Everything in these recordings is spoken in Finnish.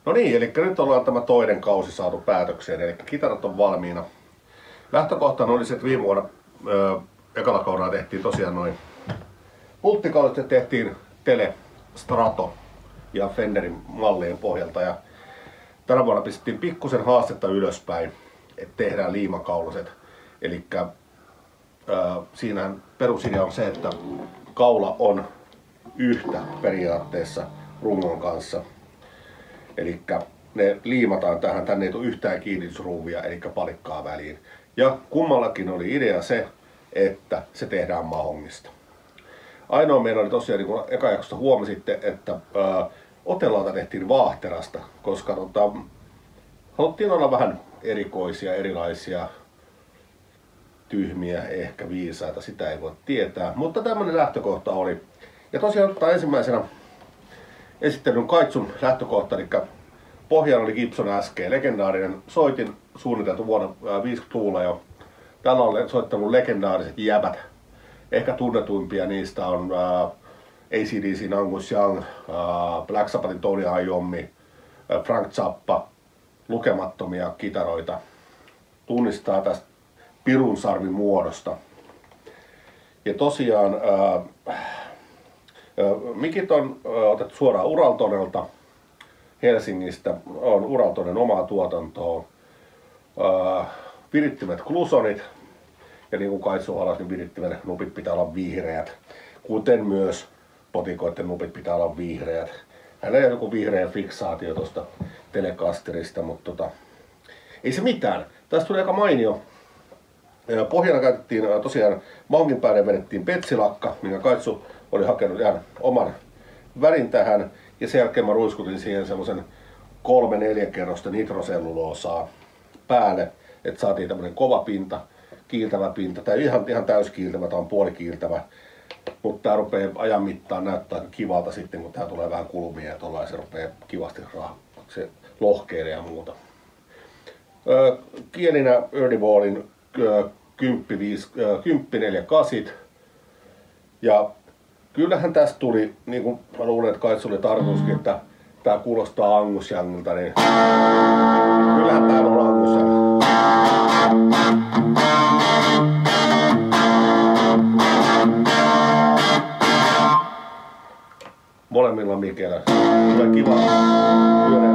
No niin, eli nyt ollaan tämä toinen kausi saatu päätökseen, eli kitarat on valmiina. Lähtökohtana oli se, että viime vuonna ekalla kaudella tehtiin tosiaan noin multikaudet, tehtiin Tele, Strato ja Fenderin mallien pohjalta. Ja tänä vuonna pistettiin pikkusen haastetta ylöspäin, että tehdään liimakaulaset. Eli siinähän perusidea on se, että kaula on yhtä periaatteessa rungon kanssa. Eli ne liimataan tähän, tänne ei tule yhtään kiinnitysruuvia eli palikkaa väliin. Ja kummallakin oli idea se, että se tehdään mahongista. Ainoa meillä oli tosiaan, niin kuin eka jaksosta huomasitte, että otelauta tehtiin vaahterasta, koska haluttiin olla vähän erikoisia, erilaisia, tyhmiä, ehkä viisaita, sitä ei voi tietää. Mutta tämmöinen lähtökohta oli. Ja tosiaan ottaa ensimmäisenä esittelyn kaitsun lähtökohta, eli pohjana oli Gibson SG, legendaarinen soitin, suunniteltu vuonna 50-luvulla jo. Täällä on soittanut legendaariset jäbät. Ehkä tunnetuimpia niistä on AC/DC:n Angus Young, Black Sabbathin Tony Iommi, Frank Zappa, lukemattomia kitaroita. Tunnistaa tästä pirunsarvin muodosta. Ja tosiaan mikit on otettu suoraan Uraltonelta Helsingistä, on Uraltonen omaa tuotantoa. Virittimet Clusonit, ja niin kuin Kaitsu alas, niin virittimen nupit pitää olla vihreät, kuten myös potikoiden nupit pitää olla vihreät. Hänellä on joku vihreä fiksaatio tuosta Telecasterista, mutta ei se mitään. Tästä tuli aika mainio. Pohjana käytettiin tosiaan mahongin päälle vedettiin petsilakka, minkä Kaitsu oli hakenut ihan oman värin tähän. Ja sen jälkeen mä ruiskutin siihen semmosen 3-4 kerrosta nitroselluloosaa päälle, että saatiin tämmönen kova pinta, kiiltävä pinta. Tää ei ihan täyskiiltävä, tää on puolikiiltävä. Mutta tää rupee ajan mittaan näyttää kivalta sitten, kun tää tulee vähän kulmia ja tollain se rupee kivasti se lohkeille ja muuta. Kielinä Ernie Ballin 10-4-8. Ja kyllähän tästä tuli, niin kuin mä luulen, että Kaitsu oli tarkoituskin, että tää kuulostaa Angus Youngilta, niin kyllähän tää on Angus Young. Molemmilla mikellä. Tulee kiva pyöreä.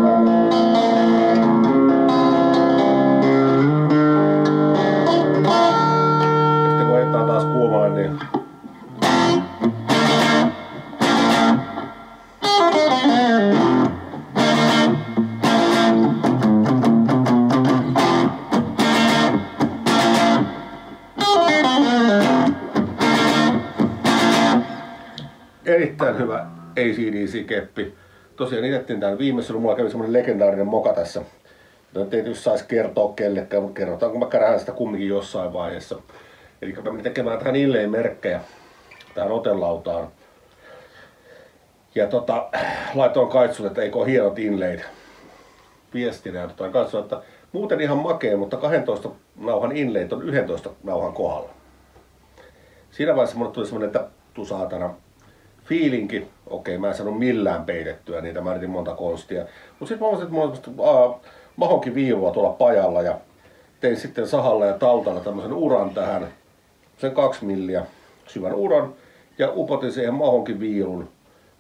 Sitten kun heittää taas kuumalle, niin erittäin hyvä AC/DC-keppi. Tosiaan itettiin täällä viimeisellä, mulla kävi semmonen legendaarinen moka tässä. Ei tietysti saisi kertoa kellekään, mutta kerrotaan, kun mä kärähän sitä kumminkin jossain vaiheessa. Eli mä menin tekemään tähän inlay-merkkejä tähän otelautaan. Ja laitoin Kaitsulle, että eikö ole hienot inlayt viestinä. Kaitsulle, että muuten ihan makea, mutta 12 nauhan inlayt on 11 nauhan kohdalla. Siinä vaiheessa mulle tuli semmonen, että saatana fiilinki. Okei, mä en sano millään peitettyä niitä, mä yritin monta konstia. Mutta sitten mä huomasin, että mulla on mahonkin viivua tuolla pajalla ja tein sitten sahalla ja tautalla tämmösen uran tähän, sen 2 milliä syvän uran ja upotin siihen mahonkin viilun.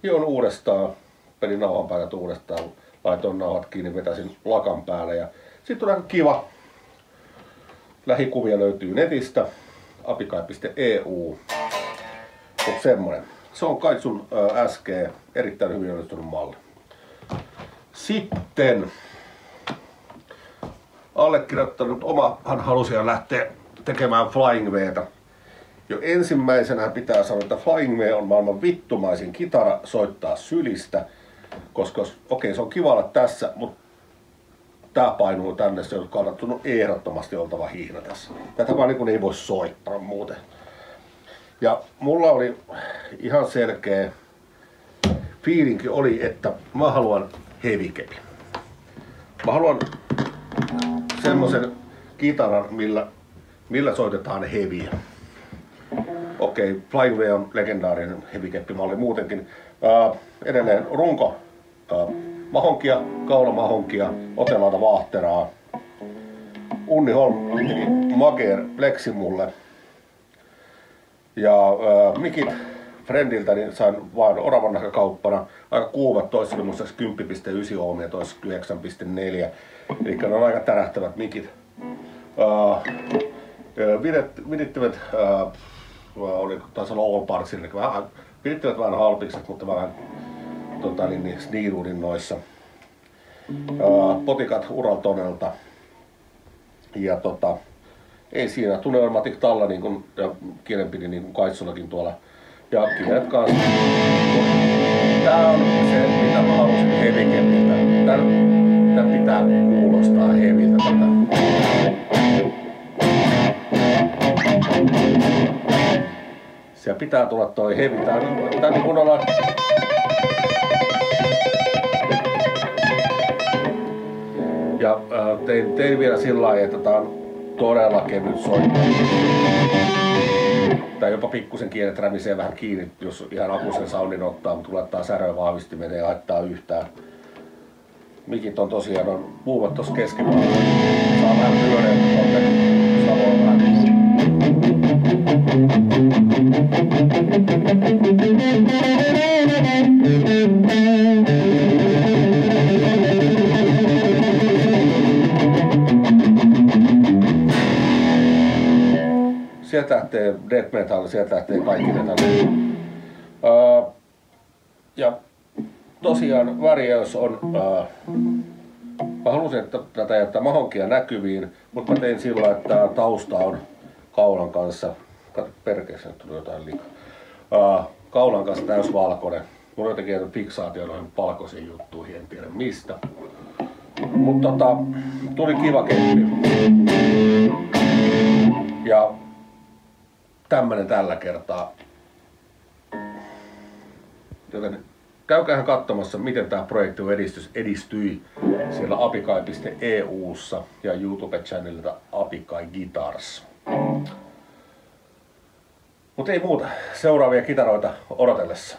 Hion uudestaan, pelin nauhanpaikat uudestaan, laitoin nauhat kiinni, vetäisin lakan päälle ja sitten tuli aika kiva. Lähikuvia löytyy netistä, apikai.eu. Mutta semmonen. Se on Kaitsun SG, erittäin hyvin onnistunut malli. Sitten allekirjoittanut omahan halusi lähteä tekemään Flying V:tä. Jo ensimmäisenä pitää sanoa, että Flying V on maailman vittumaisin kitara soittaa sylistä, koska okei, se on kiva olla tässä, mutta tää painuu tänne, se on kannattunut ehdottomasti oltava hihna tässä. Tätä vaan niin ei voi soittaa muuten. Ja mulla oli ihan selkeä fiilinki oli, että mä haluan heavy-kepin. Mä haluan semmosen kitaran, millä soitetaan heavyä. Okei, Flying V on legendaarinen heavy-keppimalli muutenkin. Edelleen runko mahonkia, kaulamahonkia, Otelauta Vaahteraa. Unni Holm teki Mager Plexi mulle. Ja mikit Friendiltä niin sain vaan Oravan nahkakauppana. Aika kuumat, toissa oli muistaakseni 10.9 ohmia, toissa 9.4. Eli ne on aika tärähtävät mikit. Vidittimet taisi olla All Partsin, eli vähän vidittimet vähän halpikset, mutta vähän Sneeroodin noissa. Potikat Uraltonelta. Ja ei siinä, Tunnelmatic Talla niin kuin, ja kielenpidi niin kuin Kaitsullakin tuolla. Ja kielet kanssa. Tää on se, mitä mä halusin heavy-kepiltä. Tän pitää kuulostaa heaviltä tätä. Siellä pitää tulla toi heavy. Tää niin kuin ollaan... Ja tein vielä sillä lailla, että tää on todella kevyt soitto. Tai jopa pikkusen kielet rämisee vähän kiinni, jos ihan akuisen soundin ottaa, mutta laittaa säröä vahvistimeen ei haittaa yhtään. Mikit on tosiaan puuvat tossa keskellä. Saa vähän pyöreitä tonne Savoon vähän. Sieltä lähtee death metal, sieltä lähtee kaikki ne tänne. Ja tosiaan värjäys on... mä halusin, että tätä jättää mahonkia näkyviin, mutta mä tein sillä, että tausta on kaulan kanssa... Perkeessä nyt tuli jotain liikaa. Kaulan kanssa täys valkoinen. Mulla on jotenkin fiksaatio noihin valkoisiin juttuihin, en tiedä mistä. Mutta tuli kiva keppi. Ja tämmönen tällä kertaa. Joten käykäähän katsomassa, miten tämä projekti edistyi siellä apikai.eussa ja YouTube-channelilta Apikai Guitars. Mutta ei muuta, seuraavia kitaroita odotellessa.